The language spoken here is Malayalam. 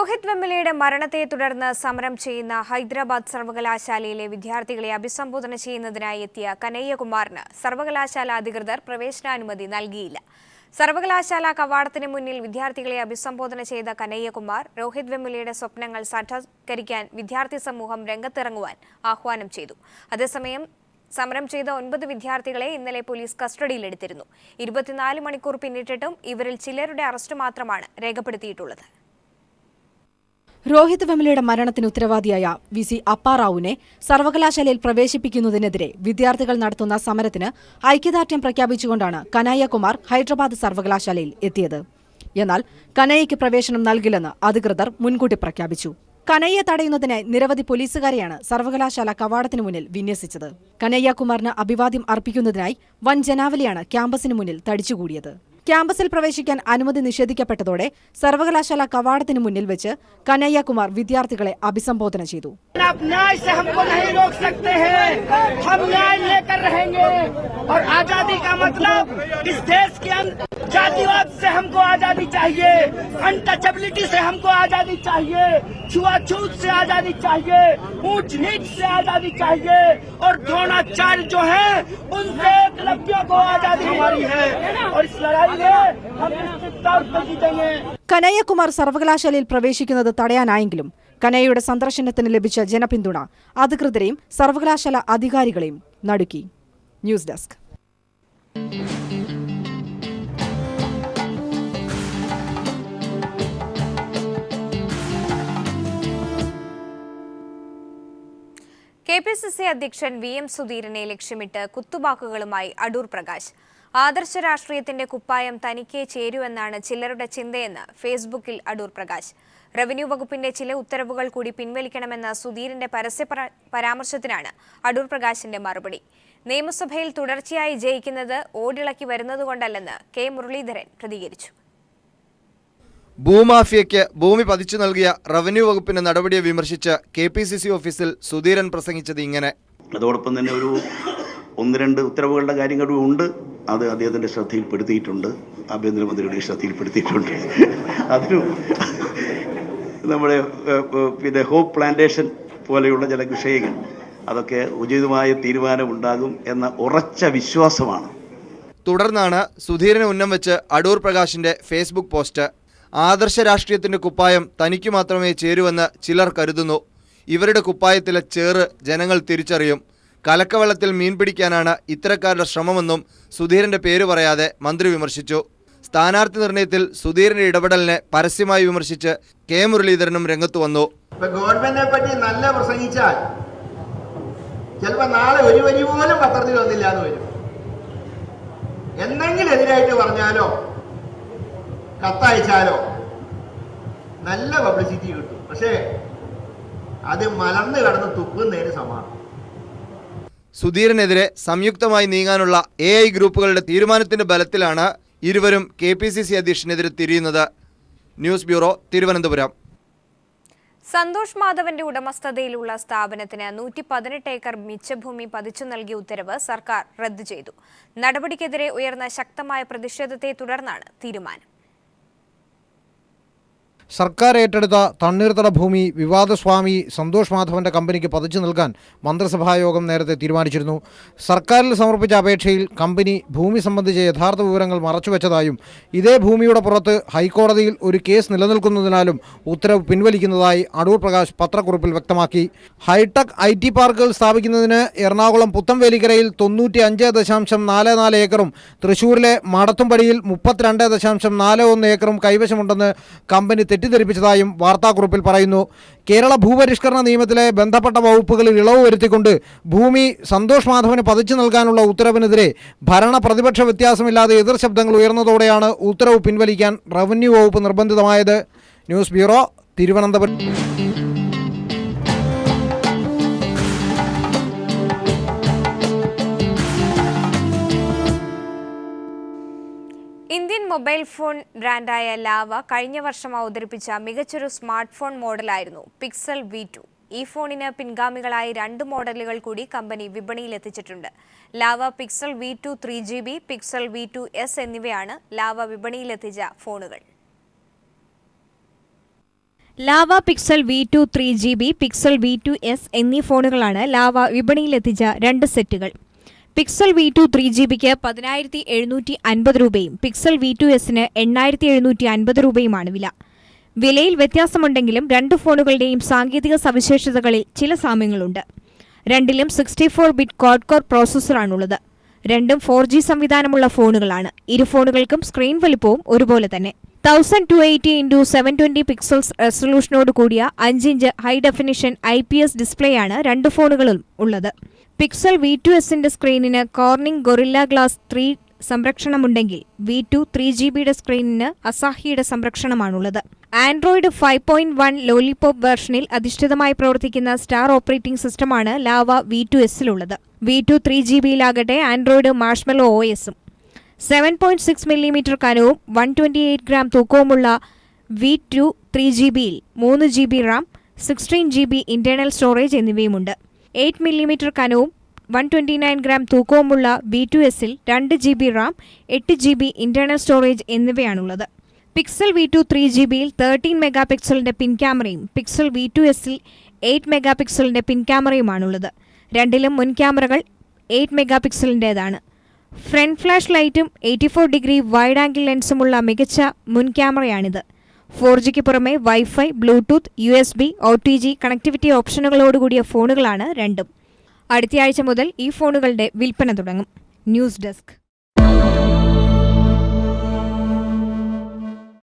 രോഹിത് വെമുലയുടെ മരണത്തെ തുടർന്ന് സമരം ചെയ്യുന്ന ഹൈദരാബാദ് സർവകലാശാലയിലെ വിദ്യാർത്ഥികളെ അഭിസംബോധന ചെയ്യുന്നതിനായി എത്തിയ കനയ്യകുമാറിന് സർവകലാശാല അധികൃതർ പ്രവേശനാനുമതി നൽകിയില്ല. സർവകലാശാല കവാടത്തിന് മുന്നിൽ വിദ്യാർത്ഥികളെ അഭിസംബോധന ചെയ്ത കനയ്യകുമാർ രോഹിത് വെമുലയുടെ സ്വപ്നങ്ങൾ സാക്ഷാത്കരിക്കാൻ വിദ്യാർത്ഥി സമൂഹം രംഗത്തിറങ്ങുവാൻ ആഹ്വാനം ചെയ്തു. അതേസമയം സമരം ചെയ്ത 9 വിദ്യാർത്ഥികളെ ഇന്നലെ പോലീസ് കസ്റ്റഡിയിലെടുത്തിരുന്നു. 24 മണിക്കൂർ പിന്നിട്ടിട്ടും ഇവരിൽ ചിലരുടെ അറസ്റ്റ് മാത്രമാണ് രേഖപ്പെടുത്തിയിട്ടുള്ളത്. രോഹിത് വെമുലയുടെ മരണത്തിന് ഉത്തരവാദിയായ VC അപ്പാറാവുവിനെ സർവകലാശാലയിൽ പ്രവേശിപ്പിക്കുന്നതിനെതിരെ വിദ്യാർത്ഥികൾ നടത്തുന്ന സമരത്തിന് ഐക്യദാർഢ്യം പ്രഖ്യാപിച്ചുകൊണ്ടാണ് കനയ്യകുമാർ ഹൈദരാബാദ് സർവകലാശാലയിൽ എത്തിയത്. എന്നാൽ കനയ്യയ്ക്ക് പ്രവേശനം നൽകില്ലെന്ന് അധികൃതർ മുൻകൂട്ടി പ്രഖ്യാപിച്ചു. കനയ്യെ തടയുന്നതിനായി നിരവധി പോലീസുകാരെയാണ് സർവകലാശാല കവാടത്തിനു മുന്നിൽ വിന്യസിച്ചത്. കനയ്യകുമാറിന് അഭിവാദ്യം അർപ്പിക്കുന്നതിനായി വൻ ജനാവലിയാണ് ക്യാമ്പസിന് മുന്നിൽ തടിച്ചുകൂടിയത്. ക്യാമ്പസിൽ പ്രവേശിക്കാൻ അനുമതി നിഷേധിക്കപ്പെട്ടതോടെ സർവകലാശാല കവാടത്തിന് മുന്നിൽ വെച്ച് കനയ്യകുമാർ വിദ്യാർത്ഥികളെ അഭിസംബോധന ചെയ്തു. जातिवाद से हमको आजादी चाहिए, अनटचेबिलिटी से हमको आजादी चाहिए, छुआछूत से आजादी चाहिए, ऊंच नीच से आजादी चाहिए और द्रोणाचार्य जो है उनसे एकलव्य को आजादी हमारी है और इस लड़ाई में हम निश्चित तौर पर जीतेंगे. കനയ്യകുമാർ സർവകലാശാലയിൽ പ്രവേശിക്കുന്നത് തടയാനായെങ്കിലും കനയ്യയുടെ സന്ദർശനത്തിന് ലഭിച്ച ജനപിന്തുണ അധികൃതരെയും സർവകലാശാല അധികാരികളെയും നടുക്കി. News desk. KPCC അധ്യക്ഷൻ VM സുധീരനെ ലക്ഷ്യമിട്ട് കുത്തുവാക്കുകളുമായി അടൂർ പ്രകാശ്. ആദർശ രാഷ്ട്രീയത്തിന്റെ കുപ്പായം തനിക്കേ ചേരുവെന്നാണ് ചിലരുടെ ചിന്തയെന്ന് ഫേസ്ബുക്കിൽ അടൂർ പ്രകാശ്. റവന്യൂ വകുപ്പിന്റെ ചില ഉത്തരവുകൾ കൂടി പിൻവലിക്കണമെന്ന സുധീരന്റെ പരസ്യ പരാമർശത്തിനാണ് അടൂർ പ്രകാശിന്റെ മറുപടി. നിയമസഭയിൽ തുടർച്ചയായി ജയിക്കുന്നത് ഓടിളക്കി വരുന്നതുകൊണ്ടല്ലെന്ന് K മുരളീധരൻ പ്രതികരിച്ചു. ഭൂമാഫിയയ്ക്ക് ഭൂമി പതിച്ചു നൽകിയ റവന്യൂ വകുപ്പിന്റെ നടപടിയെ വിമർശിച്ച് KPCC ഓഫീസിൽ സുധീരൻ പ്രസംഗിച്ചത് ഇങ്ങനെ. അതോടൊപ്പം തന്നെ ഒരു 1-2 ഉത്തരവുകളുടെ കാര്യങ്ങൾ ഉണ്ട്. അത് അദ്ദേഹത്തിൻ്റെ ശ്രദ്ധയിൽപ്പെടുത്തിയിട്ടുണ്ട്, ആഭ്യന്തരമന്ത്രിയുടെ ശ്രദ്ധയിൽപ്പെടുത്തിയിട്ടുണ്ട്. അതിനും നമ്മുടെ പിന്നെ ഹോപ്പ് പ്ലാന്റേഷൻ പോലെയുള്ള ചില വിഷയങ്ങൾ അതൊക്കെ ഉചിതമായ തീരുമാനമുണ്ടാകും എന്ന ഉറച്ച വിശ്വാസമാണ്. തുടർന്നാണ് സുധീരനെ ഉന്നം വെച്ച് അടൂർ പ്രകാശിന്റെ ഫേസ്ബുക്ക് പോസ്റ്റ്. ആദർശ രാഷ്ട്രീയത്തിന്റെ കുപ്പായം തനിക്ക് മാത്രമേ ചേരുവെന്ന് ചിലർ കരുതുന്നു. ഇവരുടെ കുപ്പായത്തിലെ ചേറ് ജനങ്ങൾ തിരിച്ചറിയും. കലക്കവെള്ളത്തിൽ മീൻ പിടിക്കാനാണ് ഇത്തരക്കാരുടെ ശ്രമമെന്നും സുധീരന്റെ പേര് പറയാതെ മന്ത്രി വിമർശിച്ചു. സ്ഥാനാർത്ഥി നിർണയത്തിൽ സുധീരന്റെ ഇടപെടലിനെ പരസ്യമായി വിമർശിച്ച് K മുരളീധരനും രംഗത്ത് വന്നു. ഗവൺമെന്റിനെ പറ്റി നല്ല പ്രസംഗിച്ചാൽ ചിലപ്പോൾ നാളെ ഒരു വരി പോലും പത്രത്തിൽ വന്നില്ല എന്ന് വരും. എന്തെങ്കിലും എതിരായിട്ട് പറഞ്ഞാലോ കത്തയച്ചാലോ നല്ല പബ്ലിസിറ്റി കിട്ടും. പക്ഷേ അത് മലർന്നു കടന്ന് തുപ്പുന്നതിന് സമാനം. സുധീരനെതിരെ സംയുക്തമായി നീങ്ങാനുള്ള AI ഗ്രൂപ്പുകളുടെ തീരുമാനത്തിന്റെ ബലത്തിലാണ് ഇരുവരും KPCC അധ്യക്ഷനെതിരെ തിരിയുന്നത്. News bureau, Thiruvananthapuram. സന്തോഷ് മാധവന്റെ ഉടമസ്ഥതയിലുള്ള സ്ഥാപനത്തിന് 118 ഏക്കർ മിച്ചഭൂമി പതിച്ചു നൽകിയ ഉത്തരവ് സർക്കാർ റദ്ദു ചെയ്തു. നടപടിക്കെതിരെ ഉയർന്ന ശക്തമായ പ്രതിഷേധത്തെ തുടർന്നാണ് തീരുമാനം. സർക്കാർ ഏറ്റെടുത്ത തണ്ണീർത്തട ഭൂമി വിവാദസ്വാമി സന്തോഷ് മാധവന്റെ കമ്പനിക്ക് പതിച്ചു നൽകാൻ മന്ത്രിസഭായോഗം നേരത്തെ തീരുമാനിച്ചിരുന്നു. സർക്കാരിൽ സമർപ്പിച്ച അപേക്ഷയിൽ കമ്പനി ഭൂമി സംബന്ധിച്ച യഥാർത്ഥ വിവരങ്ങൾ മറച്ചുവെച്ചതായും ഇതേ ഭൂമിയുടെ പുറത്ത് ഹൈക്കോടതിയിൽ ഒരു കേസ് നിലനിൽക്കുന്നതിനാലും ഉത്തരവ് പിൻവലിക്കുന്നതായി അടൂർ പ്രകാശ് പത്രക്കുറിപ്പിൽ വ്യക്തമാക്കി. ഹൈടെക് IT പാർക്കുകൾ സ്ഥാപിക്കുന്നതിന് എറണാകുളം പുത്തംവേലിക്കരയിൽ 95.44 ഏക്കറും തൃശൂരിലെ മടത്തുംപടിയിൽ 32.41 ഏക്കറും കൈവശമുണ്ടെന്ന് കമ്പനി തെറ്റിദ്ധരിപ്പിച്ചതായും വാർത്താക്കുറിപ്പിൽ പറയുന്നു. കേരള ഭൂപരിഷ്കരണ നിയമത്തിലെ ബന്ധപ്പെട്ട വകുപ്പുകളിൽ ഇളവ് വരുത്തിക്കൊണ്ട് ഭൂമി സന്തോഷ് മാധവന് പതിച്ചു നൽകാനുള്ള ഉത്തരവിനെതിരെ ഭരണ പ്രതിപക്ഷ വ്യത്യാസമില്ലാതെ എതിർ ശബ്ദങ്ങൾ ഉയർന്നതോടെയാണ് ഉത്തരവ് പിൻവലിക്കാൻ റവന്യൂ വകുപ്പ് നിർബന്ധിതമായത്. News bureau, Thiruvananthapuram. Indian mobile phone ബ്രാൻഡായ ലാവ കഴിഞ്ഞ വർഷം അവതരിപ്പിച്ച മികച്ചൊരു സ്മാർട്ട് ഫോൺ മോഡലായിരുന്നു പിക്സൽ V2. ഈ ഫോണിന് പിൻഗാമികളായി 2 മോഡലുകൾ കൂടി കമ്പനി വിപണിയിലെത്തിച്ചിട്ടുണ്ട്. Lava pixel V2 3GB, pixel V2S എന്നിവയാണ് ലാവ വിപണിയിലെത്തിച്ച ഫോണുകൾ. Lava pixel V2 3GB, pixel V2S എന്നീ ഫോണുകളാണ് ലാവ വിപണിയിലെത്തിച്ച 2 സെറ്റുകൾ. പിക്സൽ V2 3GBക്ക് 10,750 രൂപയും പിക്സൽ V2Sന് 8,750 രൂപയുമാണ് വില. വിലയിൽ വ്യത്യാസമുണ്ടെങ്കിലും രണ്ട് ഫോണുകളുടെയും സാങ്കേതിക സവിശേഷതകളിൽ ചില സാമ്യങ്ങളുണ്ട്. രണ്ടിലും 64-ബിറ്റ് ക്വാഡ്-കോർ പ്രോസസ്സറാണുള്ളത്. രണ്ടും 4G സംവിധാനമുള്ള ഫോണുകളാണ്. ഇരു ഫോണുകൾക്കും സ്ക്രീൻ വലിപ്പവും ഒരുപോലെ തന്നെ. 1280x720 പിക്സൽസ് റെസൊല്യൂഷനോട് കൂടിയ 5-ഇഞ്ച് ഹൈ ഡെഫിനിഷൻ IPS ഡിസ്പ്ലേയാണ് രണ്ട് ഫോണുകളും ഉള്ളത്. പിക്സൽ V2Sന്റെ സ്ക്രീനിന് കോർണിംഗ് ഗൊറില്ല ഗ്ലാസ് 3 സംരക്ഷണമുണ്ടെങ്കിൽ V2 3GBയുടെ സ്ക്രീനിന് അസാഹിയുടെ സംരക്ഷണമാണുള്ളത്. ആൻഡ്രോയിഡ് 5.1 ലോലിപോപ്പ് വെർഷനിൽ അധിഷ്ഠിതമായി പ്രവർത്തിക്കുന്ന സ്റ്റാർ ഓപ്പറേറ്റിംഗ് സിസ്റ്റമാണ് ലാവ V2Sലുള്ളത്. V2 3GBയിലാകട്ടെ ആൻഡ്രോയിഡ് മാർഷ്മെല്ലോ OSഉം. 7.6 മില്ലിമീറ്റർ കനവും 128 ഗ്രാം തൂക്കവുമുള്ള V2 3GBയിൽ 3GB RAM, 16GB internal storage എന്നിവയുമുണ്ട്. 8 മില്ലിമീറ്റർ കനവും 129 ഗ്രാം തൂക്കവുമുള്ള V2Sൽ 2GB RAM, 8GB internal storage എന്നിവയാണുള്ളത്. പിക്സൽ V2 3GBയിൽ 13 മെഗാപിക്സലിന്റെ പിൻ ക്യാമറയും പിക്സൽ V2Sൽ 8 മെഗാപിക്സലിന്റെ പിൻ ക്യാമറയുമാണുള്ളത്. രണ്ടിലും മുൻ ക്യാമറകൾ 8 മെഗാപിക്സലിൻ്റേതാണ്. ഫ്രണ്ട് ഫ്ലാഷ് ലൈറ്റും 84 ഡിഗ്രി വൈഡ് ആംഗിൾ ലെൻസുമുള്ള മികച്ച മുൻ ക്യാമറയാണിത്. 4Gക്ക് പുറമെ wifi, Bluetooth, USB, OTG connectivity ഓപ്ഷനുകളോടുകൂടിയ ഫോണുകളാണ് രണ്ടും. അടുത്തയാഴ്ച മുതൽ ഈ ഫോണുകളുടെ വിൽപ്പന തുടങ്ങും. News desk.